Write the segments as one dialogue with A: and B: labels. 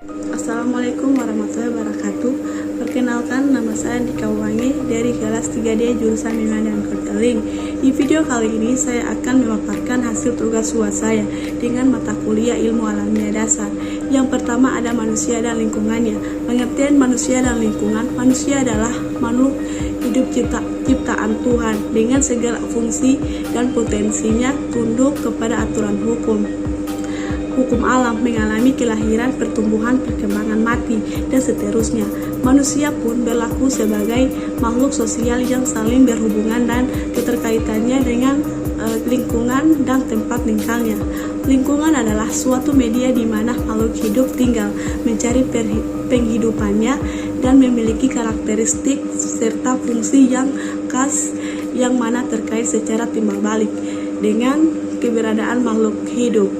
A: Assalamualaikum warahmatullahi wabarakatuh. Perkenalkan, nama saya Dika Wangi dari kelas 3D jurusan Minat dan Konseling. Di video kali ini saya akan memaparkan hasil tugas UAS saya dengan mata kuliah ilmu alamiah dasar. Yang pertama ada manusia dan lingkungannya. Pengertian manusia dan lingkungan: manusia adalah makhluk hidup ciptaan Tuhan dengan segala fungsi dan potensinya tunduk kepada aturan hukum alam, mengalami kelahiran, pertumbuhan, perkembangan, mati, dan seterusnya. Manusia pun berlaku sebagai makhluk sosial yang saling berhubungan dan keterkaitannya dengan lingkungan dan tempat tinggalnya. Lingkungan adalah suatu media di mana makhluk hidup tinggal, mencari penghidupannya, dan memiliki karakteristik serta fungsi yang khas yang mana terkait secara timbal balik dengan keberadaan makhluk hidup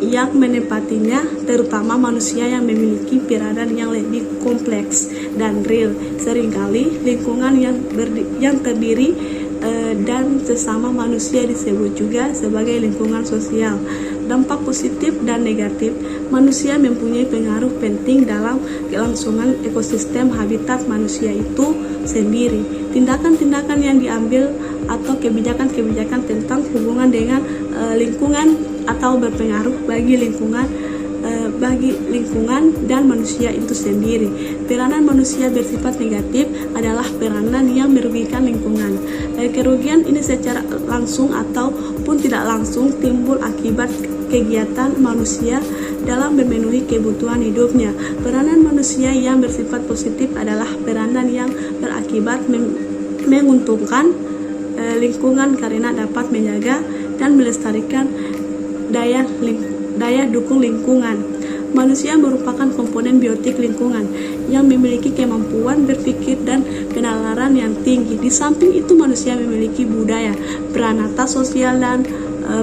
A: yang menempatinya, terutama manusia yang memiliki peranan yang lebih kompleks dan real. Seringkali lingkungan yang terdiri dan sesama manusia disebut juga sebagai lingkungan sosial. Dampak positif dan negatif: manusia mempunyai pengaruh penting dalam kelangsungan ekosistem habitat manusia itu sendiri. Tindakan-tindakan yang diambil atau kebijakan-kebijakan tentang hubungan dengan lingkungan atau berpengaruh bagi lingkungan dan manusia itu sendiri. Peranan manusia bersifat negatif adalah peranan yang merugikan lingkungan. Kerugian ini secara langsung ataupun tidak langsung timbul akibat kegiatan manusia dalam memenuhi kebutuhan hidupnya. Peranan manusia yang bersifat positif adalah peranan yang berakibat menguntungkan lingkungan karena dapat menjaga dan melestarikan daya dukung lingkungan. Manusia merupakan komponen biotik lingkungan yang memiliki kemampuan berpikir dan penalaran yang tinggi. Di samping itu, manusia memiliki budaya, peranata sosial, dan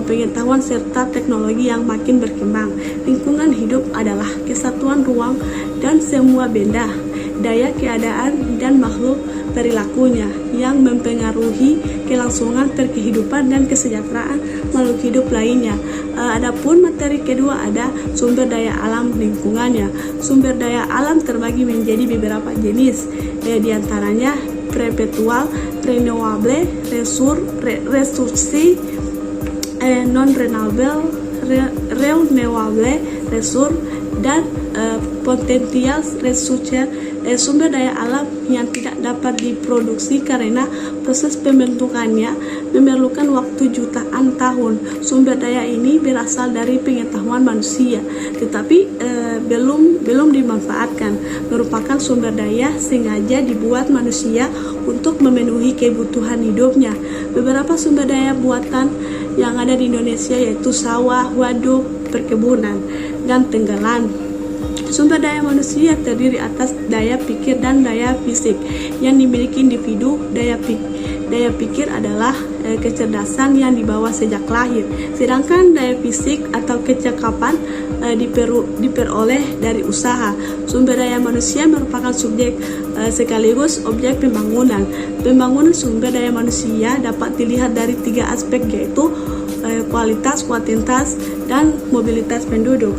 A: pengetahuan serta teknologi yang makin berkembang. Lingkungan hidup adalah kesatuan ruang dan semua benda, daya, keadaan, dan makhluk perilakunya yang mempengaruhi kelangsungan kehidupan dan kesejahteraan makhluk hidup lainnya. Adapun materi kedua ada sumber daya alam lingkungannya. Sumber daya alam terbagi menjadi beberapa jenis, di antaranya perpetual, renewable, resursi, non-renewable, renewable resource, dan potensial resource. Sumber daya alam yang tidak dapat diproduksi karena proses pembentukannya memerlukan waktu jutaan tahun. Sumber daya ini berasal dari pengetahuan manusia, tetapi belum dimanfaatkan. Merupakan sumber daya sengaja dibuat manusia untuk memenuhi kebutuhan hidupnya. Beberapa sumber daya buatan yang ada di Indonesia yaitu sawah, waduk, perkebunan, dan tenggelam. Sumber daya manusia terdiri atas daya pikir dan daya fisik yang dimiliki individu. Daya pikir adalah kecerdasan yang dibawa sejak lahir, sedangkan daya fisik atau kecakapan diperoleh dari usaha. Sumber daya manusia merupakan subjek sekaligus objek pembangunan. Pembangunan sumber daya manusia dapat dilihat dari 3 aspek, yaitu kualitas, kuantitas, dan mobilitas penduduk.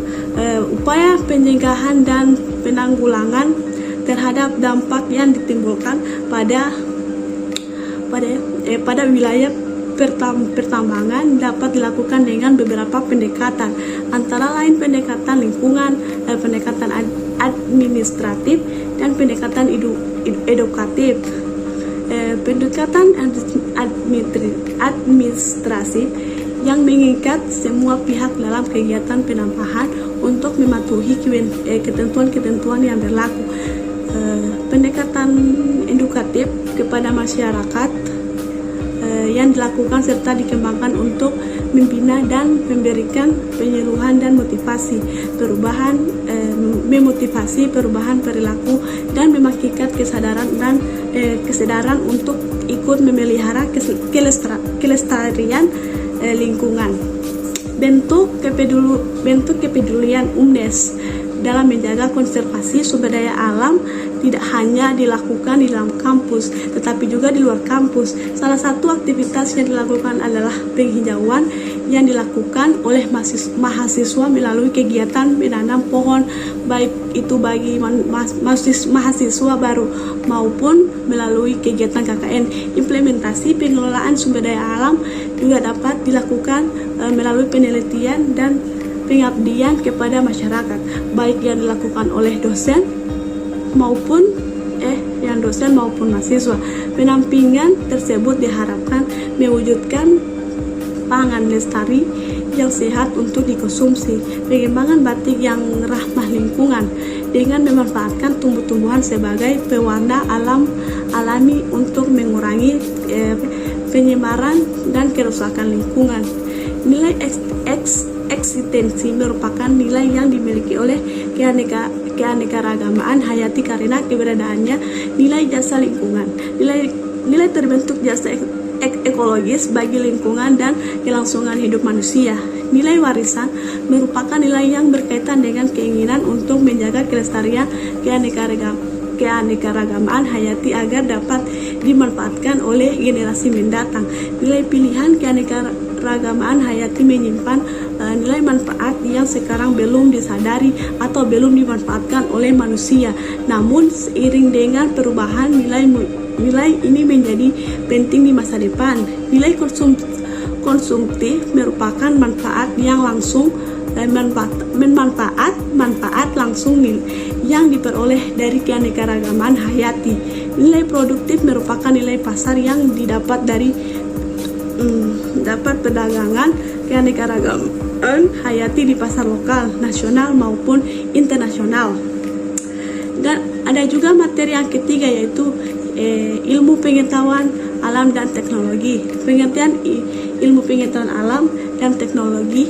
A: Upaya pencegahan dan penanggulangan terhadap dampak yang ditimbulkan pada wilayah pertambangan dapat dilakukan dengan beberapa pendekatan, antara lain pendekatan lingkungan, pendekatan administratif, dan pendekatan edukatif. Pendekatan administratif yang mengikat semua pihak dalam kegiatan penambahan untuk mematuhi ketentuan-ketentuan yang berlaku. Pendekatan edukatif kepada masyarakat yang dilakukan serta dikembangkan untuk membina dan memberikan penyuluhan dan memotivasi perubahan perilaku dan memastikan kesadaran untuk ikut memelihara kelestarian lingkungan. Bentuk kepedulian UNES dalam menjaga konservasi sumber daya alam tidak hanya dilakukan di dalam kampus, tetapi juga di luar kampus. Salah satu aktivitas yang dilakukan adalah penghijauan yang dilakukan oleh mahasiswa melalui kegiatan menanam pohon, baik itu bagi mahasiswa baru maupun melalui kegiatan KKN. Implementasi pengelolaan sumber daya alam juga dapat dilakukan melalui penelitian dan pengabdian kepada masyarakat, baik yang dilakukan oleh dosen maupun mahasiswa. Pendampingan tersebut diharapkan mewujudkan pangan lestari yang sehat untuk dikonsumsi, pengembangan batik yang ramah lingkungan dengan memanfaatkan tumbuh-tumbuhan sebagai pewarna alami untuk mengurangi penyemaran dan kerusakan lingkungan. Nilai eksistensi merupakan nilai yang dimiliki oleh keanekaragaman hayati karena keberadaannya nilai jasa lingkungan. Nilai terbentuk jasa ekologis bagi lingkungan dan kelangsungan hidup manusia. Nilai warisan merupakan nilai yang berkaitan dengan keinginan untuk menjaga kelestarian keanekaragaman hayati agar dapat dimanfaatkan oleh generasi mendatang. Nilai pilihan keanekaragaman hayati menyimpan nilai manfaat yang sekarang belum disadari atau belum dimanfaatkan oleh manusia. Namun seiring dengan perubahan nilai ini menjadi penting di masa depan. Nilai konsumtif merupakan manfaat yang langsung manfaat langsung yang diperoleh dari keanekaragaman hayati. Nilai produktif merupakan nilai pasar yang didapat dari perdagangan keanekaragaman hayati di pasar lokal, nasional maupun internasional. Dan ada juga materi yang ketiga, yaitu ilmu pengetahuan alam dan teknologi. Pengertian ilmu pengetahuan alam dan teknologi.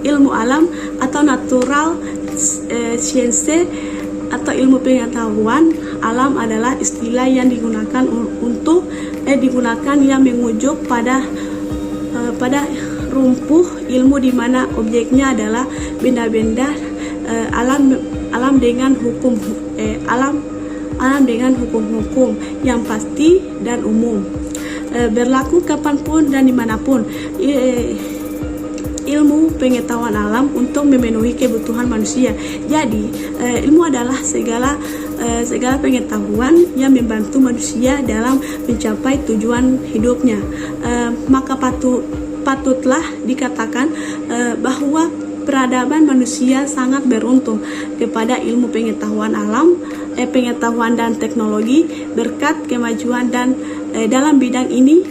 A: Ilmu alam atau natural science atau ilmu pengetahuan alam adalah istilah yang digunakan yang mengujuk pada rumpuh ilmu di mana objeknya adalah benda-benda alam dengan hukum-hukum yang pasti dan umum, berlaku kapanpun dan dimanapun. Ilmu pengetahuan alam untuk memenuhi kebutuhan manusia. Jadi ilmu adalah segala pengetahuan yang membantu manusia dalam mencapai tujuan hidupnya. Maka patutlah dikatakan bahwa peradaban manusia sangat beruntung kepada ilmu pengetahuan alam, pengetahuan dan teknologi. Berkat kemajuan dan dalam bidang ini,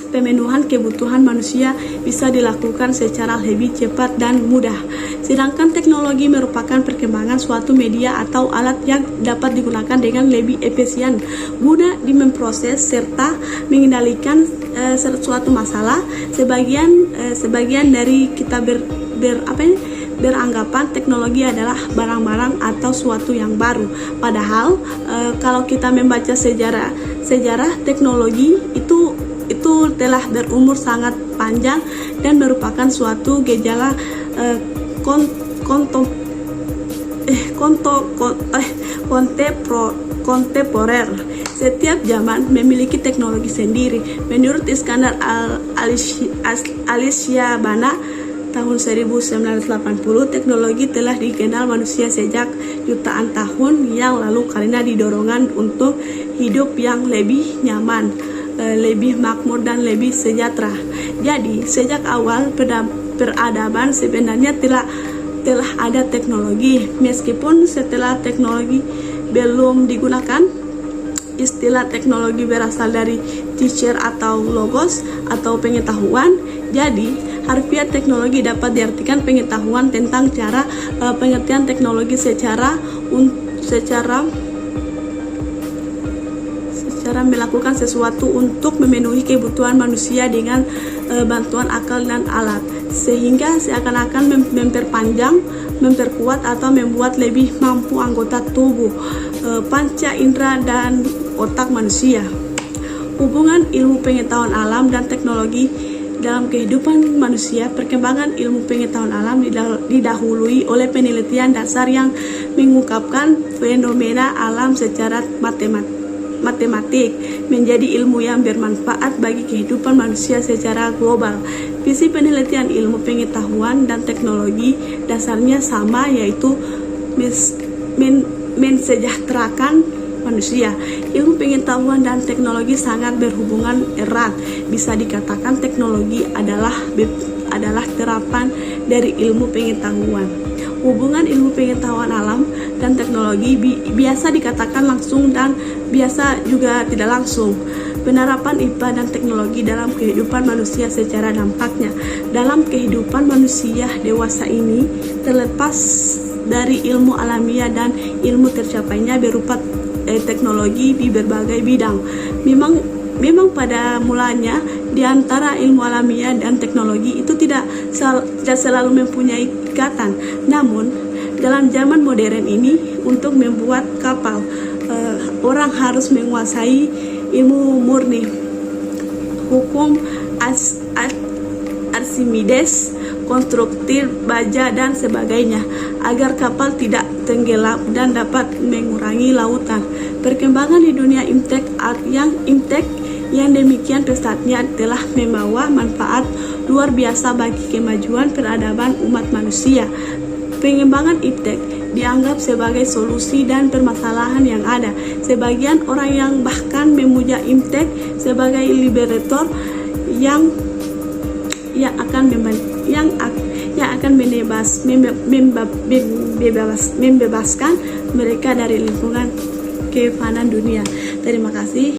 A: pemenuhan kebutuhan manusia bisa dilakukan secara lebih cepat dan mudah. Sedangkan teknologi merupakan perkembangan suatu media atau alat yang dapat digunakan dengan lebih efisien guna memproses serta mengendalikan suatu masalah. Sebagian dari kita beranggapan teknologi adalah barang-barang atau suatu yang baru. Padahal kalau kita membaca sejarah teknologi itu telah berumur sangat panjang dan merupakan suatu gejala kontemporer. Setiap zaman memiliki teknologi sendiri. Menurut Iskandar Al-Syabana tahun 1980, teknologi telah dikenal manusia sejak jutaan tahun yang lalu karena didorongan untuk hidup yang lebih nyaman, lebih makmur dan lebih sejahtera. Jadi sejak awal peradaban sebenarnya telah ada teknologi. Meskipun setelah teknologi belum digunakan, istilah teknologi berasal dari teacher atau logos atau pengetahuan. Jadi harfiah teknologi dapat diartikan pengetahuan tentang cara pengertian teknologi secara melakukan sesuatu untuk memenuhi kebutuhan manusia dengan bantuan akal dan alat, sehingga seakan-akan memperpanjang, memperkuat atau membuat lebih mampu anggota tubuh, panca indera dan otak manusia. Hubungan ilmu pengetahuan alam dan teknologi dalam kehidupan manusia. Perkembangan ilmu pengetahuan alam didahului oleh penelitian dasar yang mengungkapkan fenomena alam secara matematik menjadi ilmu yang bermanfaat bagi kehidupan manusia secara global. Visi penelitian ilmu pengetahuan dan teknologi dasarnya sama, yaitu mensejahterakan manusia. Ilmu pengetahuan dan teknologi sangat berhubungan erat. Bisa dikatakan teknologi adalah terapan dari ilmu pengetahuan. Hubungan ilmu pengetahuan alam dan teknologi biasa dikatakan langsung dan biasa juga tidak langsung. Penerapan IPA dan teknologi dalam kehidupan manusia secara dampaknya dalam kehidupan manusia dewasa ini terlepas dari ilmu alamiah dan ilmu tercapainya berupa teknologi di berbagai bidang. Memang pada mulanya di antara ilmu alamiah dan teknologi itu tidak selalu mempunyai ikatan. Namun dalam zaman modern ini, untuk membuat kapal orang harus menguasai ilmu murni, hukum Archimedes, konstruktif baja dan sebagainya, agar kapal tidak tenggelam dan dapat mengurangi lautan. Perkembangan di dunia imtek yang demikian pesatnya telah membawa manfaat luar biasa bagi kemajuan peradaban umat manusia. Pengembangan iptek dianggap sebagai solusi dan permasalahan yang ada. Sebagian orang yang bahkan memuja iptek sebagai liberator yang akan membebaskan mereka dari lingkungan kefanan dunia. Terima kasih.